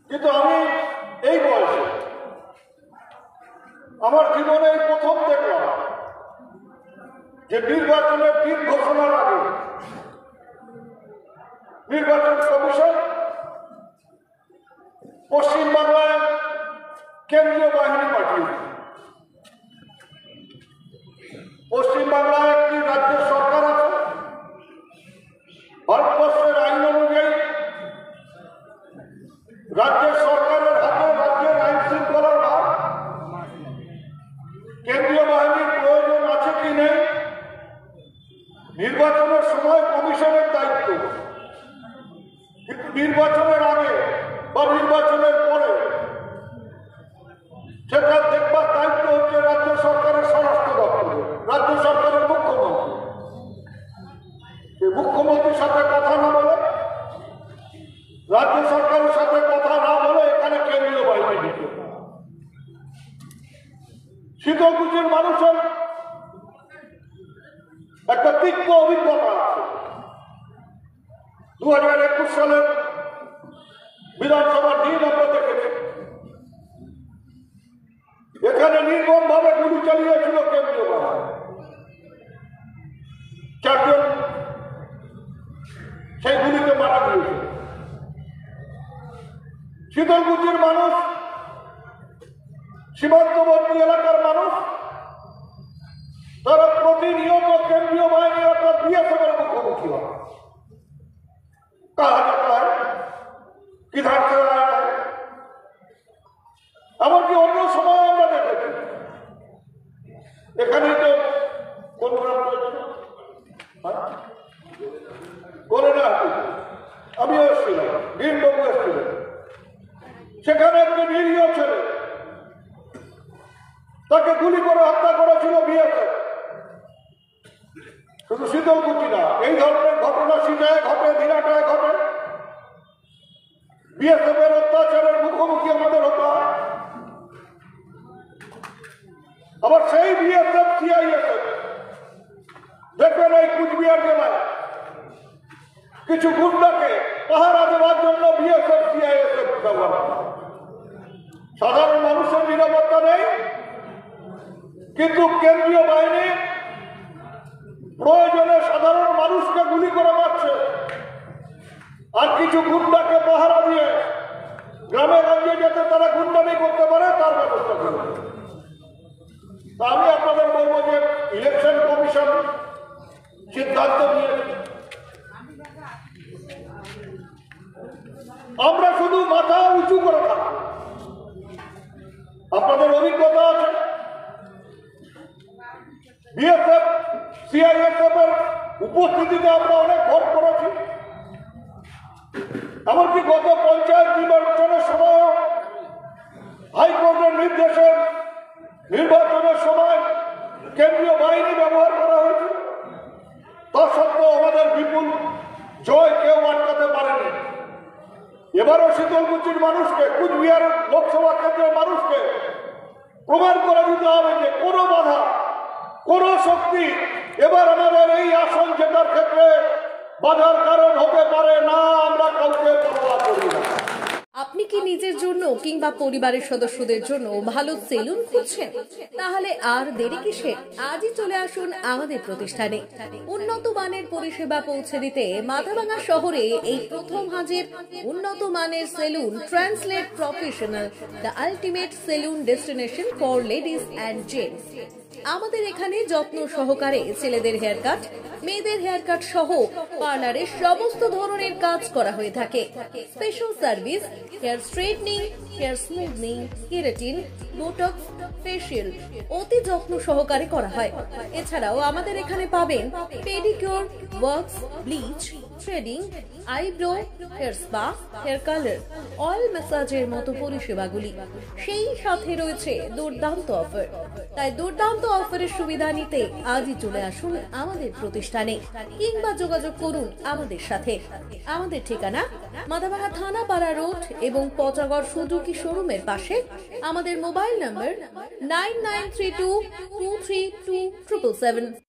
কিন্তু আমি এই বয়সে আমার জীবনে প্রথম দেখলাম যে নির্বাচনের দিন ঘোষণার আগে নির্বাচন কমিশন পশ্চিমবাংলায় কেন্দ্রীয় বাহিনী পাঠিয়েছে। পশ্চিমবাংলায় একটি রাজ্য সরকার আছে, ভারতবর্ষের আইন অনুযায়ী রাজ্য সরকারের হাতে রাজ্যের আইন শৃঙ্খলার ভার। কেন্দ্রীয় বাহিনীর প্রয়োজন আছে কি নেই নির্বাচনের সময় কমিশনের দায়িত্ব, কিন্তু নির্বাচনের আগে বা নির্বাচনের পরে সেটা দেখবার দায়িত্ব হচ্ছে রাজ্য সরকারের স্বরাষ্ট্র দপ্তরের, রাজ্য সরকারের মুখ্যমন্ত্রী। মুখ্যমন্ত্রীর সাথে কথা না বলে, রাজ্য সরকারের সাথে কথা না বলে এখানে কেন্দ্রীয় বাহিনী ঢুকে। শীতলকুচির মানুষের একটা তীক্ষ্ণ অভিজ্ঞতা আছে। 2021 সালের বিধানসভার দিন আমরা দেখেছি এখানে নির্মম ভাবে গুলি চালিয়েছিল কেন্দ্রীয় বাহিনী। 4 জন সেই গুলিতে মারা গিয়েছিল। শীতলকুচির মানুষ, সীমান্তবর্তী এলাকার মানুষ, তারা প্রতিনিয়ত কেন্দ্রীয় বাহিনী অর্থাৎ বিএসএফ এর মুখোমুখি হয়। कहा जाता है किधर से आया है, এমনকি অন্য সময় আমরা দেখেছি। এখানে তো আমিও এসেছিলাম, ভীমবাবু এসেছিলেন। সেখানে একটি নিরীহ ছেলে, তাকে গুলি করে হত্যা করেছিল বিএসএফ। শুধু শীতলকুচি না, এই ধরনের ঘটনা সিটায় ঘটে, দিনাটায় ঘটে। বিএসএফ এর অত্যাচারের মুখোমুখি আমাদের হতে হয়। আবার সেই বিএসএফ সিআইএসএফ দেখবেন এই কুচবিহার জেলায় কিছু গুন্ডাকে পাহারা দেওয়ার জন্য বিএসএফ সিআইএসএফ ব্যবহার করে। সাধারণ মানুষের নিরাপত্তা নেই, কিন্তু কেন্দ্রীয় বাহিনী প্রয়োজনে সাধারণ মানুষকে গুলি করে মারছে, আর কিছু গুন্ডাকে পাহারা দিয়ে গ্রামে গঞ্জে যাতে তারা গুন্ডামি করতে পারে তার ব্যবস্থা করে। আমি আপনাদের বলবো যে ইলেকশন কমিশন সিদ্ধান্ত নিয়েছে, আমরা শুধু মাথা উঁচু করে থাকবো। আপনাদের অভিজ্ঞতা আছে, বিএসএফ সিআইএসএফ এর উপস্থিতিতে আমরা অনেক ভোট করেছি। এমনকি গত পঞ্চায়েত নির্বাচনের সময় হাইকোর্টের নির্দেশে নির্বাচনের সময় কেন্দ্রীয় বাহিনী ব্যবহার করা হয়েছে। তা সত্ত্বেও আমাদের বিপুল জয় কেউ আটকাতে পারেনি। এবারও শীতলকুচির মানুষকে, কুচবিহার লোকসভা কেন্দ্রের মানুষকে প্রমাণ করে দিতে হবে যে কোনো বাধা, কোনো শক্তি এবার আমাদের এই আসন জেতার ক্ষেত্রে বাধার কারণ হতে পারে না। আমরা কাউকে পরোয়া করি না। আপনি কি নিজের জন্য কিংবা পরিবারের সদস্যদের জন্য ভালো সেলুন খুঁজছেন? তাহলে আর দেরি কিসে? আজই চলে আসুন আমাদের প্রতিষ্ঠানে। উন্নত মানের পরিষেবা পৌঁছে দিতে মাথাভাঙা শহরে এই প্রথম হাজির উন্নত মানের salon translate professional, the ultimate salon destination for ladies and gents. আমাদের এখানে যত্ন সহকারে ছেলেদের হেয়ার কাট, মেয়েদের হেয়ার কাট সহ পার্লারের সমস্ত ধরনের কাজ করা হয়ে থাকে। Special service, hair straightening, hair smoothing, keratin, Botox, facial অতি যত্ন সহকারে করা হয়। এছাড়াও আমাদের এখানে পাবেন pedicure, wax, bleach, threading, eyebrow, hair spa, hair colour, oil ম্যাসাজের মতো পরিষেবাগুলি। সেই সাথে রয়েছে দুর্দান্ত অফার। তাই দুর্দান্ত অফারের সুবিধা নিতে আজই চলে আসুন আমাদের প্রতিষ্ঠানে কিংবা যোগাযোগ করুন আমাদের সাথে। আমাদের ঠিকানা মাথাভাঙা থানাপাড়া রোড এবং পচাগড় সুজুকি শোরুমের পাশে। আমাদের মোবাইল নম্বর 9932232777।